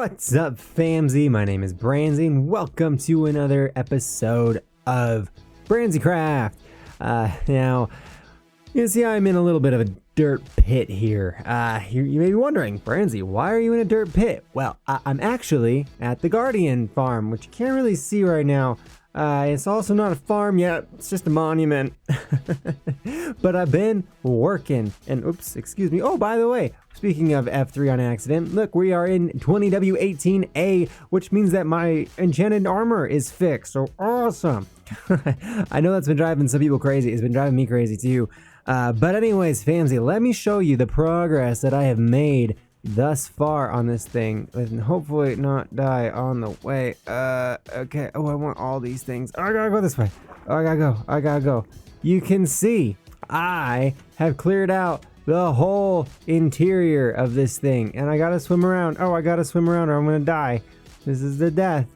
What's up, famzy? My name is Branzy, and welcome to another episode of BranzyCraft. Now, you can see I'm in a little bit of a dirt pit here. You may be wondering, Branzy, why are you in a dirt pit? Well, I'm actually at the Guardian farm, which you can't really see right now. It's also not a farm yet, it's just a monument. But I've been working, and oops, excuse me. Oh, by the way, speaking of F3 on accident, look, we are in 20W18A, which means that my enchanted armor is fixed, so awesome. I know that's been driving some people crazy, it's been driving me crazy too. But anyways, famzy, let me show you the progress that I have made thus far on this thing, and hopefully not die on the way. Okay. Oh, I want all these things. Oh, I gotta go this way. Oh, I gotta go. You can see I have cleared out the whole interior of this thing, and I gotta swim around. Oh, I gotta swim around or I'm gonna die. This is the death.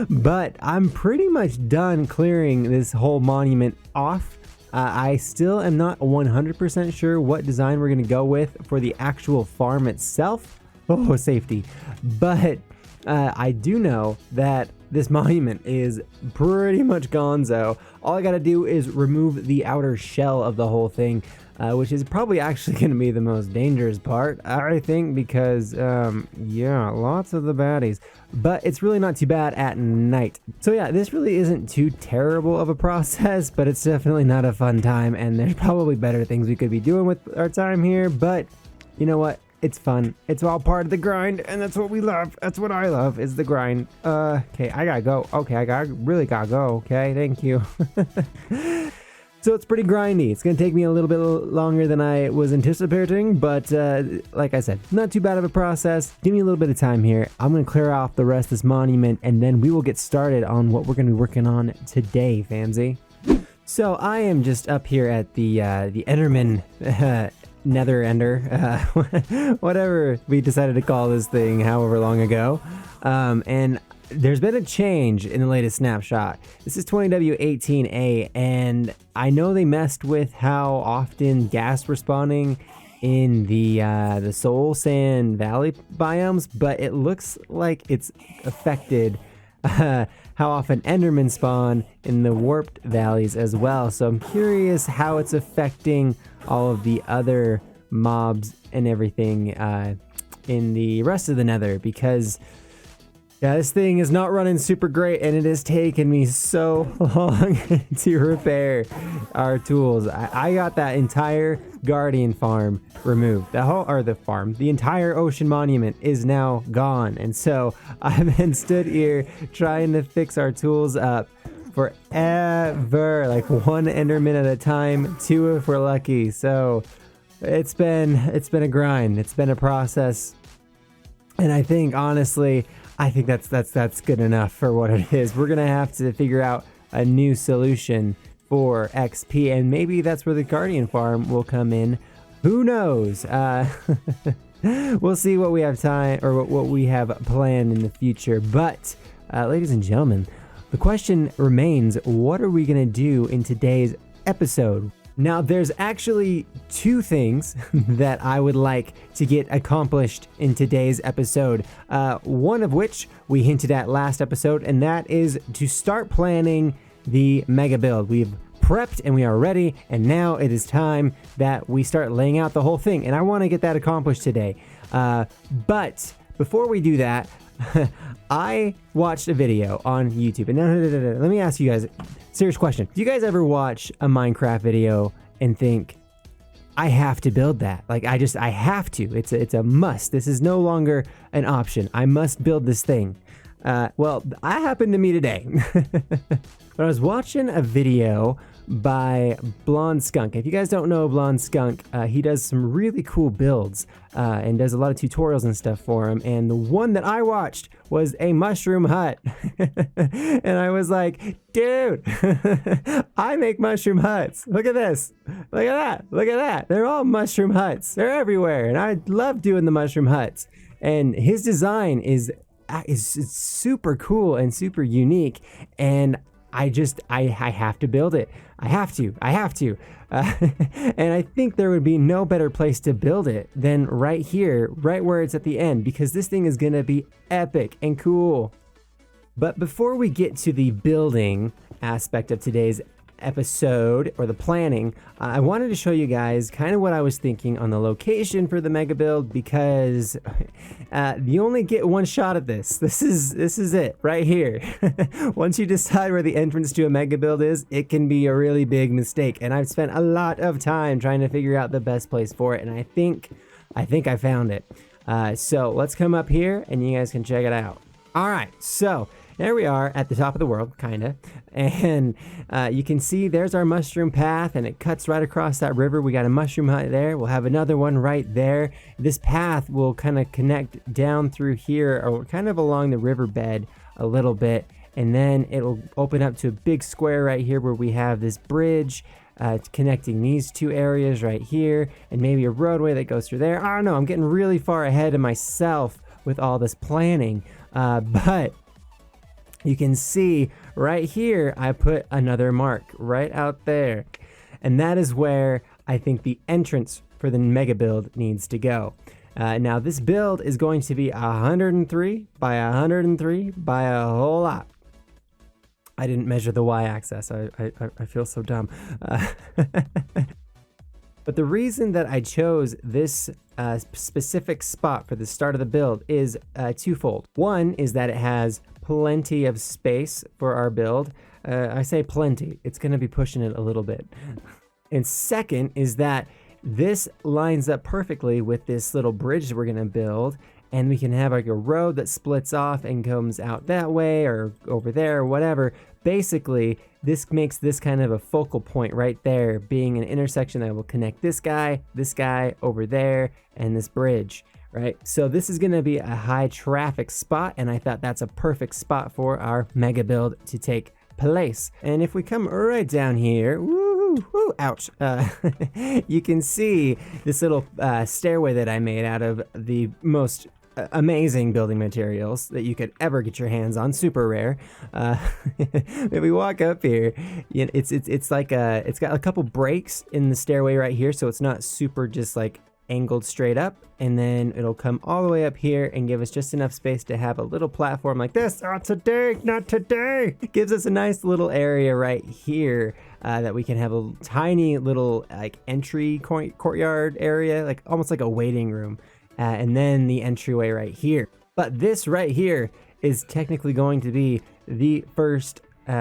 But I'm pretty much done clearing this whole monument off. I still am not 100% sure what design we're going to go with for the actual farm itself. Oh, safety. But I do know that this monument is pretty much gonzo. All I got to do is remove the outer shell of the whole thing, which is probably actually going to be the most dangerous part, I think, because, yeah, lots of the baddies. But it's really not too bad at night. So yeah, this really isn't too terrible of a process, but it's definitely not a fun time, and there's probably better things we could be doing with our time here, but you know what? It's fun. It's all part of the grind, and that's what we love. That's what I love, is the grind. Okay, I gotta go. Okay, really gotta go. Okay, thank you. So it's pretty grindy. It's going to take me a little bit longer than I was anticipating, but like I said, not too bad of a process. Give me a little bit of time here. I'm going to clear off the rest of this monument, and then we will get started on what we're going to be working on today, famzy. So I am just up here at the Enderman Nether Ender, whatever we decided to call this thing however long ago, and there's been a change in the latest snapshot. This is 20W18A, and I know they messed with how often ghast were spawning in the Soul Sand Valley biomes, but it looks like it's affected how often Endermen spawn in the warped valleys as well. So I'm curious how it's affecting all of the other mobs and everything in the rest of the Nether, because yeah, this thing is not running super great, and it has taken me so long to repair our tools. I got that entire Guardian farm removed. The entire ocean monument is now gone, and so I've been stood here trying to fix our tools up forever, like one Enderman at a time, two if we're lucky. So it's been a grind. It's been a process, and I think honestly, that's good enough for what it is. We're gonna have to figure out a new solution for XP, and maybe that's where the Guardian farm will come in. Who knows? We'll see what we have time, or what we have planned in the future. But ladies and gentlemen, the question remains, what are we gonna do in today's episode? Now, there's actually two things that I would like to get accomplished in today's episode. One of which we hinted at last episode, and that is to start planning the mega build. We've prepped and we are ready, and now it is time that we start laying out the whole thing, and I want to get that accomplished today. But before we do that, I watched a video on YouTube, and let me ask you guys a serious question. Do you guys ever watch a Minecraft video and think, I have to build that? Like, I have to. It's a must. This is no longer an option. I must build this thing. Well, that happened to me today. But I was watching a video by Blondskunk. If you guys don't know Blondskunk, he does some really cool builds and does a lot of tutorials and stuff for him. And the one that I watched was a mushroom hut. And I was like, dude, I make mushroom huts. Look at this. Look at that. Look at that. They're all mushroom huts. They're everywhere. And I love doing the mushroom huts. And his design is super cool and super unique. And I have to build it. I have to. And I think there would be no better place to build it than right here, right where it's at the end, because this thing is going to be epic and cool. But before we get to the building aspect of today's episode, or the planning, I wanted to show you guys kind of what I was thinking on the location for the mega build, because you only get one shot at this. This is it right here. Once you decide where the entrance to a mega build is, it can be a really big mistake, and I've spent a lot of time trying to figure out the best place for it, and I think I found it. So let's come up here and you guys can check it out. All right, so there we are at the top of the world, kinda, and you can see there's our mushroom path, and it cuts right across that river. We got a mushroom hut there. We'll have another one right there. This path will kind of connect down through here, or kind of along the riverbed a little bit, and then it'll open up to a big square right here where we have this bridge connecting these two areas right here, and maybe a roadway that goes through there. I don't know. I'm getting really far ahead of myself with all this planning, but you can see right here, I put another mark right out there. And that is where I think the entrance for the mega build needs to go. Now this build is going to be 103 by 103 by a whole lot. I didn't measure the y-axis. I feel so dumb. But the reason that I chose this specific spot for the start of the build is twofold. One is that it has plenty of space for our build. I say plenty, it's going to be pushing it a little bit. And second is that this lines up perfectly with this little bridge that we're going to build, and we can have like a road that splits off and comes out that way or over there or whatever. Basically, this makes this kind of a focal point right there, being an intersection that will connect this guy over there, and this bridge, right? So this is going to be a high traffic spot, and I thought that's a perfect spot for our mega build to take place. And if we come right down here, ouch, you can see this little stairway that I made out of the most amazing building materials that you could ever get your hands on, super rare. If we walk up here, it's like it's got a couple breaks in the stairway right here, so it's not super just like angled straight up, and then it'll come all the way up here and give us just enough space to have a little platform like this. Not today. It gives us a nice little area right here that we can have a tiny little like entry courtyard area, like almost like a waiting room. And then the entryway right here. But this right here is technically going to be the first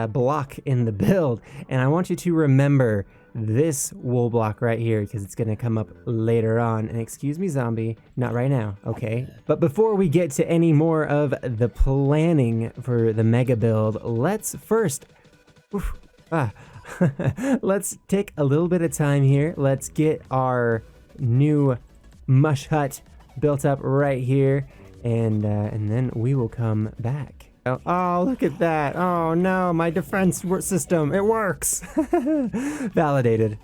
block in the build. And I want you to remember this wool block right here, because it's going to come up later on. And excuse me, zombie, not right now, okay? But before we get to any more of the planning for the mega build, let's first... let's take a little bit of time here. Let's get our new mush hut built up right here, and then we will come back. Oh, look at that. Oh no, my defense system, it works. Validated.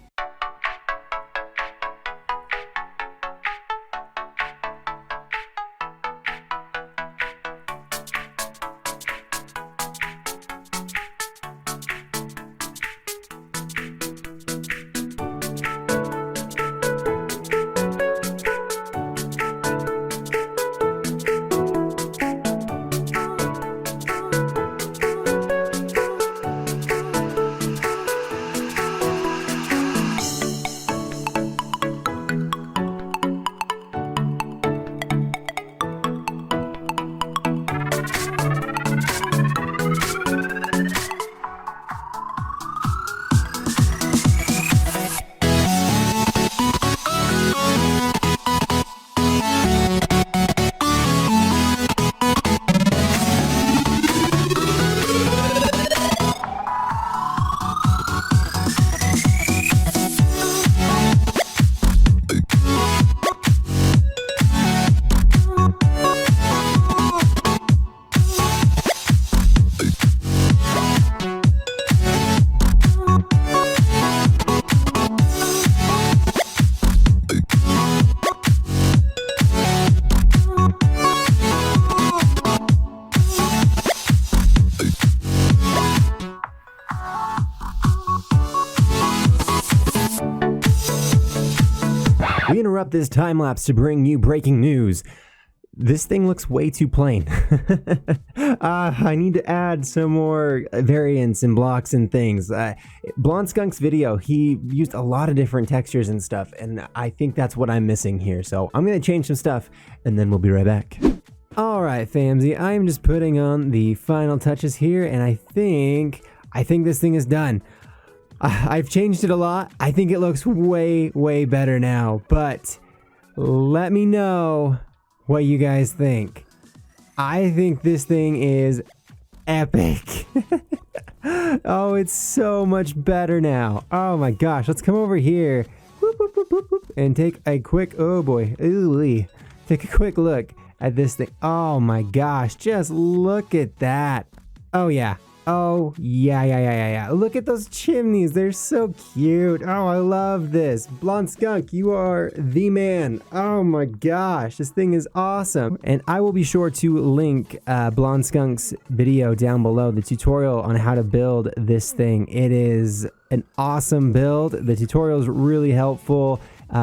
We interrupt this time lapse to bring you breaking news. This thing looks way too plain. I need to add some more variants and blocks and things. Blondskunk's video, he used a lot of different textures and stuff, and I think that's what I'm missing here. So I'm going to change some stuff, and then we'll be right back. Alright, famsy, I'm just putting on the final touches here, and I think this thing is done. I've changed it a lot. I think it looks way, way better now, but let me know what you guys think. I think this thing is epic. Oh, it's so much better now. Oh my gosh, let's come over here and take a quick, oh boy, ooh-wee. Take a quick look at this thing. Oh my gosh, just look at that. Oh yeah. Oh, yeah. Look at those chimneys. They're so cute. Oh, I love this. Blondskunk, you are the man. Oh my gosh, this thing is awesome. And I will be sure to link Blondskunk's video down below, the tutorial on how to build this thing. It is an awesome build. The tutorial is really helpful.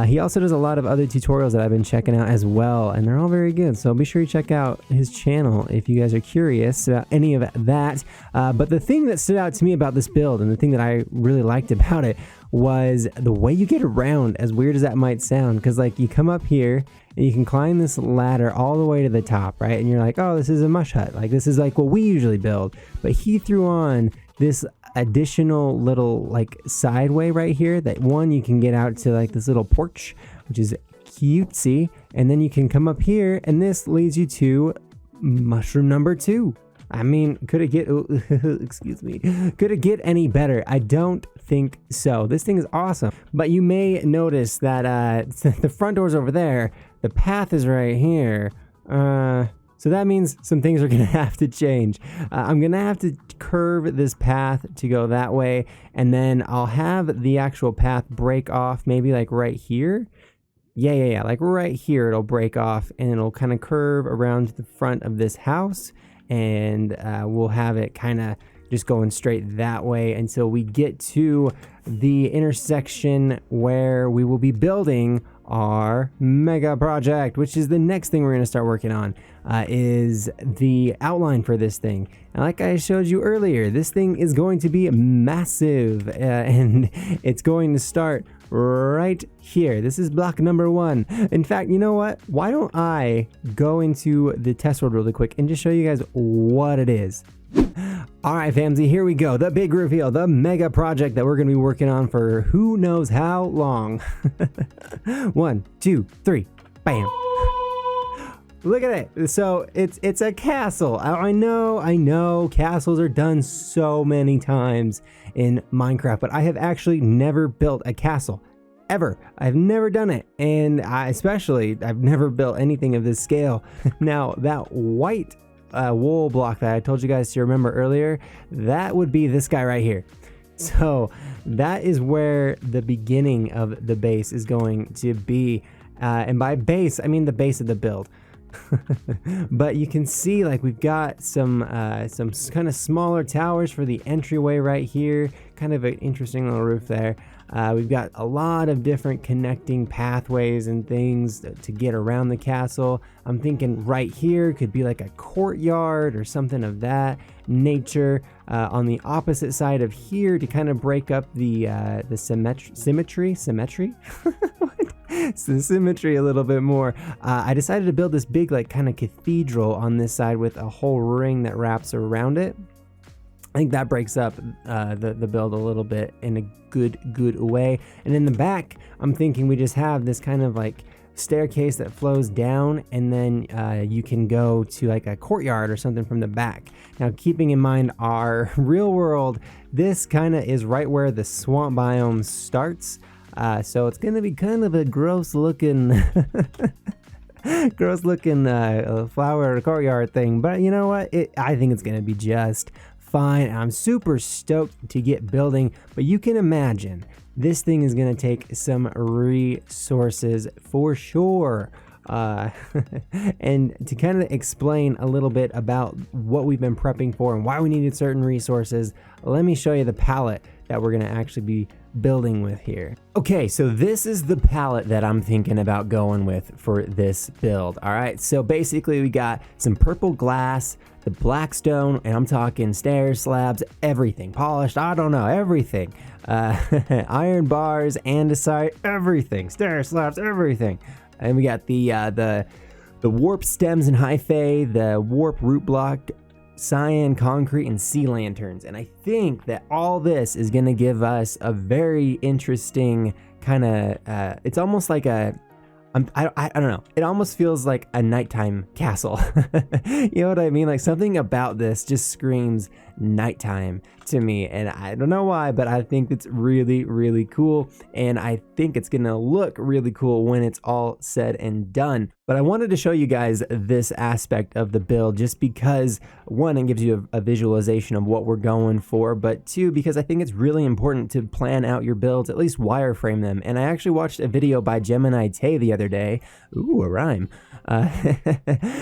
He also does a lot of other tutorials that I've been checking out as well, and they're all very good. So be sure you check out his channel if you guys are curious about any of that. But the thing that stood out to me about this build, and the thing that I really liked about it, was the way you get around, as weird as that might sound. Because like you come up here and you can climb this ladder all the way to the top, right? And you're like, oh, this is a mush hut. Like this is like what we usually build. But he threw on this additional little like sideway right here that one you can get out to like this little porch, which is cutesy, and then you can come up here and this leads you to mushroom number 2. I mean, could it get excuse me, could it get any better? I don't think so. This thing is awesome. But you may notice that the front door's over there, the path is right here. So that means some things are going to have to change. I'm going to have to curve this path to go that way, and then I'll have the actual path break off maybe like right here. Yeah, like right here it'll break off, and it'll kind of curve around to the front of this house, and we'll have it kind of just going straight that way until we get to the intersection where we will be building our mega project, which is the next thing we're going to start working on, is the outline for this thing. And like I showed you earlier, this thing is going to be massive, and it's going to start right here. This is block number 1. In fact, you know what? Why don't I go into the test world really quick and just show you guys what it is. Alright, famsy, here we go. The big reveal, the mega project that we're going to be working on for who knows how long. 1, 2, 3, bam. Look at it. So it's a castle. I know castles are done so many times in Minecraft, but I have actually never built a castle. Ever. I've never done it, and I've never built anything of this scale. Now, that white wool block that I told you guys to remember earlier, that would be this guy right here. So that is where the beginning of the base is going to be, and by base I mean the base of the build. But you can see like we've got some kind of smaller towers for the entryway right here, kind of an interesting little roof there. We've got a lot of different connecting pathways and things to get around the castle. I'm thinking right here could be like a courtyard or something of that nature. On the opposite side of here to kind of break up the symmetry. It's the symmetry a little bit more. I decided to build this big like kind of cathedral on this side with a whole ring that wraps around it. I think that breaks up the build a little bit in a good way. And in the back, I'm thinking we just have this kind of like staircase that flows down, and then you can go to like a courtyard or something from the back. Now, keeping in mind our real world, this kind of is right where the swamp biome starts. So it's going to be kind of a gross looking flower courtyard thing. But you know what? I think it's going to be just fine. I'm super stoked to get building, but you can imagine this thing is going to take some resources for sure. And to kind of explain a little bit about what we've been prepping for and why we needed certain resources, let me show you the palette that we're going to actually be building with here. Okay, so this is the palette that I'm thinking about going with for this build. All right, so basically we got some purple glass, the black stone, and I'm talking stairs, slabs, everything, polished, I don't know, everything. Iron bars, andesite, everything, stairs, slabs, everything. And we got the warp stems and hyphae, the warp root block, cyan, concrete, and sea lanterns. And I think that all this is going to give us a very interesting kind of, it's almost like I don't know. It almost feels like a nighttime castle. You know what I mean? Like something about this just screams nighttime to me. And I don't know why, but I think it's really, really cool. And I think it's going to look really cool when it's all said and done. But I wanted to show you guys this aspect of the build just because, one, it gives you a visualization of what we're going for, but two, because I think it's really important to plan out your builds, at least wireframe them. And I actually watched a video by Gemini Tay the other day, ooh, a rhyme,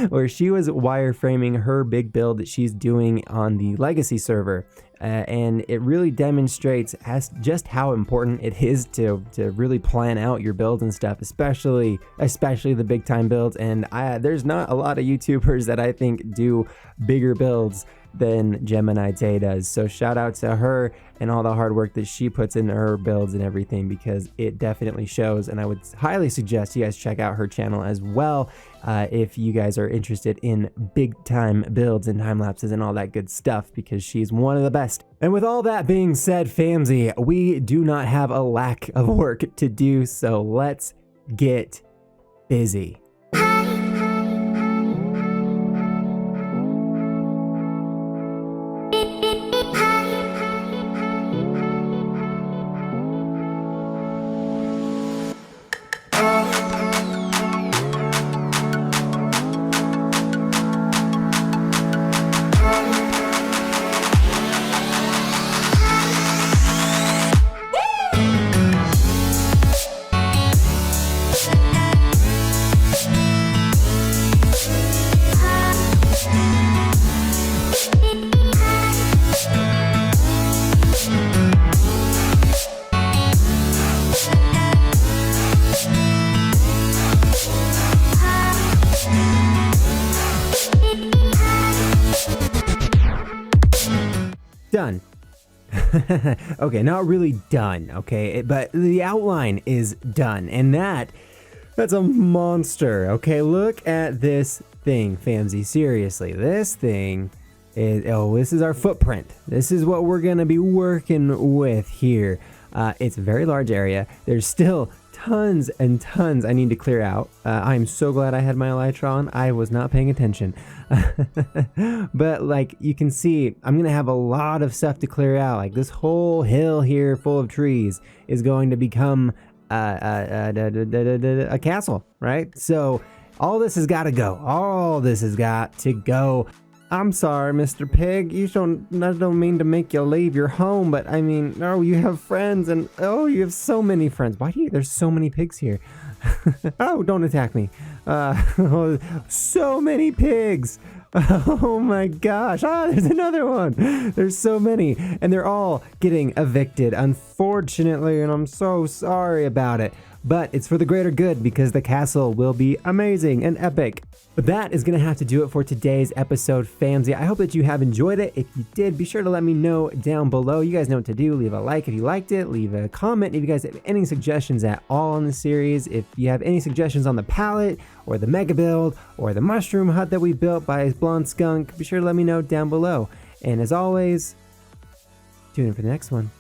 where she was wireframing her big build that she's doing on the Legacy server. And it really demonstrates just how important it is to really plan out your builds and stuff, especially the big time builds. And there's not a lot of YouTubers that I think do bigger builds than Gemini Tay does. So shout out to her and all the hard work that she puts into her builds and everything, because it definitely shows. And I would highly suggest you guys check out her channel as well if you guys are interested in big time builds and time lapses and all that good stuff, because she's one of the best. And with all that being said, famsy, we do not have a lack of work to do, so let's get busy. Done. Okay, not really done, okay, but the outline is done, and that's a monster. Okay, look at this thing, famsy. Seriously, this thing is, this is our footprint. This is what we're gonna be working with here. It's a very large area. There's still tons and tons I need to clear out. I'm so glad I had my elytra on. I was not paying attention. But like you can see, I'm gonna have a lot of stuff to clear out. Like this whole hill here full of trees is going to become a castle, right? So all this has got to go. All this has got to go. I'm sorry, Mr. Pig. I don't mean to make you leave your home, but I mean, oh, you have friends, and oh, you have so many friends. Why do you? There's so many pigs here. Oh, don't attack me. So many pigs. Oh my gosh. There's another one. There's so many, and they're all getting evicted, unfortunately, and I'm so sorry about it. But it's for the greater good, because the castle will be amazing and epic. But that is going to have to do it for today's episode, famsy. I hope that you have enjoyed it. If you did, be sure to let me know down below. You guys know what to do. Leave a like if you liked it. Leave a comment if you guys have any suggestions at all on the series. If you have any suggestions on the palette or the mega build or the mushroom hut that we built by Blondskunk, be sure to let me know down below. And as always, tune in for the next one.